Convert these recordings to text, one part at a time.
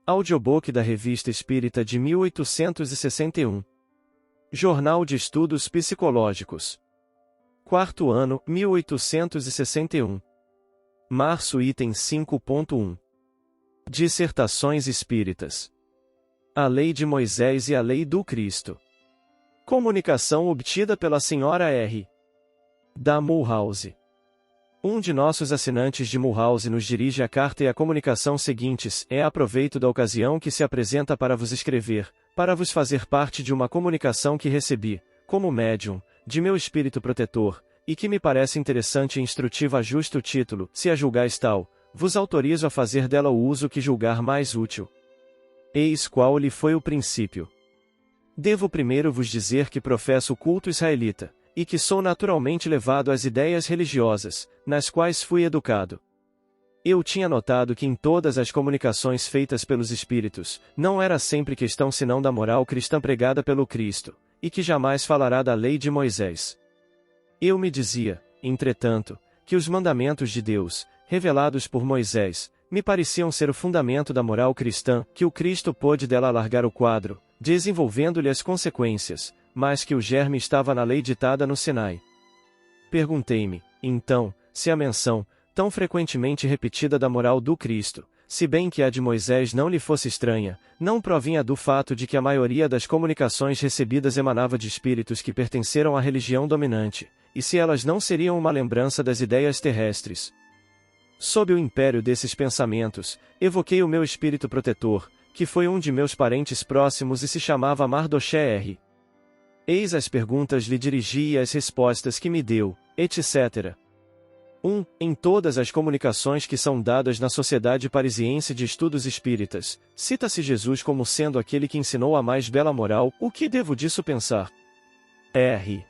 Audiobook da Revista Espírita de 1861. Jornal de Estudos Psicológicos. Quarto ano, 1861. Março, item 5.1. Dissertações Espíritas. A Lei de Moisés e a Lei do Cristo. Comunicação obtida pela Sra. R. da Mulhouse. Um de nossos assinantes de Mulhouse nos dirige a carta e a comunicação seguintes: aproveito da ocasião que se apresenta para vos escrever, para vos fazer parte de uma comunicação que recebi, como médium, de meu espírito protetor, e que me parece interessante e instrutiva a justo título. Se a julgais tal, vos autorizo a fazer dela o uso que julgar mais útil. Eis qual lhe foi o princípio. Devo primeiro vos dizer que professo o culto israelita, e que sou naturalmente levado às ideias religiosas, nas quais fui educado. Eu tinha notado que em todas as comunicações feitas pelos Espíritos, não era sempre questão senão da moral cristã pregada pelo Cristo, e que jamais falará da lei de Moisés. Eu me dizia, entretanto, que os mandamentos de Deus, revelados por Moisés, me pareciam ser o fundamento da moral cristã, que o Cristo pôde dela alargar o quadro, desenvolvendo-lhe as consequências, mas que o germe estava na lei ditada no Sinai. Perguntei-me, então, se a menção, tão frequentemente repetida da moral do Cristo, se bem que a de Moisés não lhe fosse estranha, não provinha do fato de que a maioria das comunicações recebidas emanava de espíritos que pertenceram à religião dominante, e se elas não seriam uma lembrança das ideias terrestres. Sob o império desses pensamentos, evoquei o meu espírito protetor, que foi um de meus parentes próximos e se chamava Mardoché R. Eis as perguntas lhe dirigi e as respostas que me deu, etc. 1. Em todas as comunicações que são dadas na Sociedade Parisiense de Estudos Espíritas, cita-se Jesus como sendo aquele que ensinou a mais bela moral. O que devo disso pensar? R.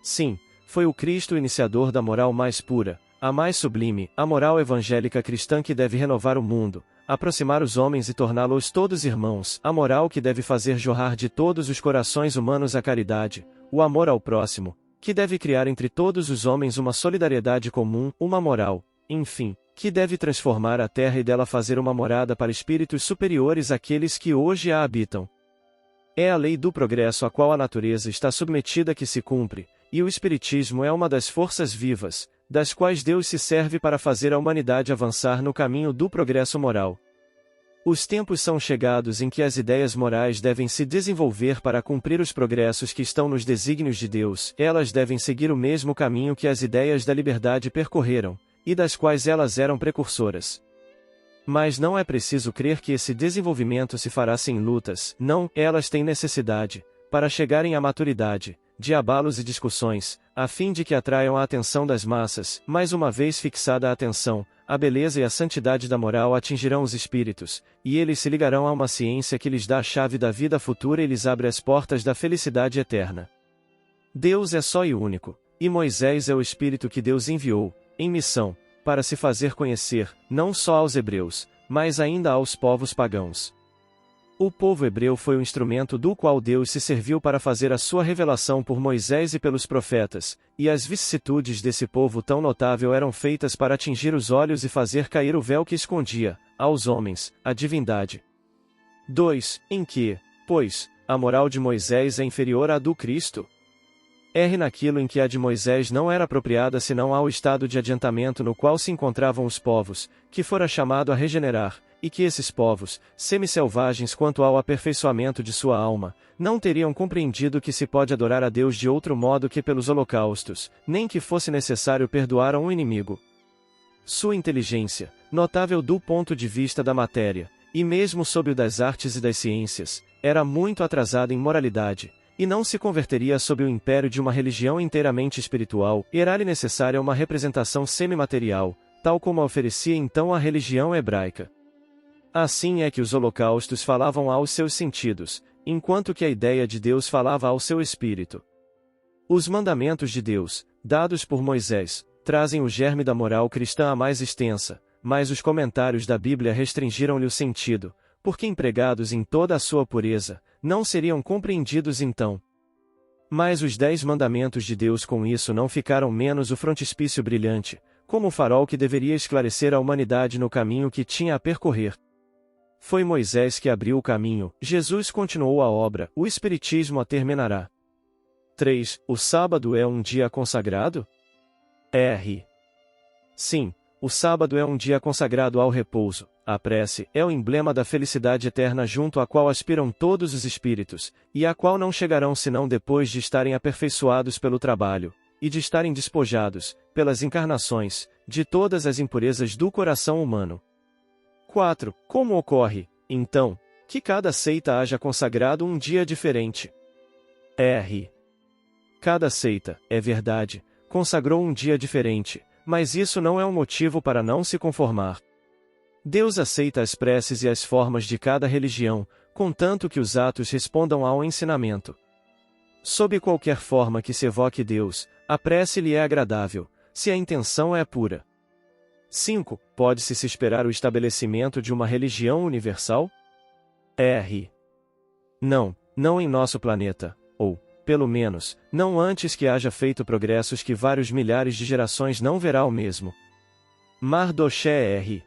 Sim, foi o Cristo iniciador da moral mais pura, a mais sublime, a moral evangélica cristã que deve renovar o mundo, aproximar os homens e torná-los todos irmãos, a moral que deve fazer jorrar de todos os corações humanos a caridade, o amor ao próximo, que deve criar entre todos os homens uma solidariedade comum, uma moral, enfim, que deve transformar a terra e dela fazer uma morada para espíritos superiores àqueles que hoje a habitam. É a lei do progresso a qual a natureza está submetida que se cumpre, e o Espiritismo é uma das forças vivas, das quais Deus se serve para fazer a humanidade avançar no caminho do progresso moral. Os tempos são chegados em que as ideias morais devem se desenvolver para cumprir os progressos que estão nos desígnios de Deus. Elas devem seguir o mesmo caminho que as ideias da liberdade percorreram, e das quais elas eram precursoras. Mas não é preciso crer que esse desenvolvimento se fará sem lutas. Não, elas têm necessidade, para chegarem à maturidade, de abalos e discussões, a fim de que atraiam a atenção das massas. Mais uma vez fixada a atenção, a beleza e a santidade da moral atingirão os espíritos, e eles se ligarão a uma ciência que lhes dá a chave da vida futura e lhes abre as portas da felicidade eterna. Deus é só e único, e Moisés é o espírito que Deus enviou, em missão, para se fazer conhecer, não só aos hebreus, mas ainda aos povos pagãos. O povo hebreu foi o instrumento do qual Deus se serviu para fazer a sua revelação por Moisés e pelos profetas, e as vicissitudes desse povo tão notável eram feitas para atingir os olhos e fazer cair o véu que escondia, aos homens, a divindade. 2. Em que, pois, a moral de Moisés é inferior à do Cristo? R. Naquilo em que a de Moisés não era apropriada senão ao estado de adiantamento no qual se encontravam os povos, que fora chamado a regenerar, e que esses povos, semi-selvagens quanto ao aperfeiçoamento de sua alma, não teriam compreendido que se pode adorar a Deus de outro modo que pelos holocaustos, nem que fosse necessário perdoar a um inimigo. Sua inteligência, notável do ponto de vista da matéria, e mesmo sob o das artes e das ciências, era muito atrasada em moralidade, e não se converteria sob o império de uma religião inteiramente espiritual. Era-lhe necessária uma representação semimaterial, tal como a oferecia então a religião hebraica. Assim é que os holocaustos falavam aos seus sentidos, enquanto que a ideia de Deus falava ao seu espírito. Os mandamentos de Deus, dados por Moisés, trazem o germe da moral cristã a mais extensa, mas os comentários da Bíblia restringiram-lhe o sentido, porque empregados em toda a sua pureza, não seriam compreendidos então. Mas os 10 mandamentos de Deus com isso não ficaram menos o frontispício brilhante, como o farol que deveria esclarecer a humanidade no caminho que tinha a percorrer. Foi Moisés que abriu o caminho, Jesus continuou a obra, o Espiritismo a terminará. 3. O sábado é um dia consagrado? R. Sim, o sábado é um dia consagrado ao repouso. A prece é o emblema da felicidade eterna junto à qual aspiram todos os espíritos, e à qual não chegarão senão depois de estarem aperfeiçoados pelo trabalho, e de estarem despojados, pelas encarnações, de todas as impurezas do coração humano. 4. Como ocorre, então, que cada seita haja consagrado um dia diferente? R. Cada seita, é verdade, consagrou um dia diferente, mas isso não é um motivo para não se conformar. Deus aceita as preces e as formas de cada religião, contanto que os atos respondam ao ensinamento. Sob qualquer forma que se evoque Deus, a prece lhe é agradável, se a intenção é pura. 5. Pode-se se esperar o estabelecimento de uma religião universal? R. Não, não em nosso planeta, ou, pelo menos, não antes que haja feito progressos que vários milhares de gerações não verá o mesmo. Mardoché R.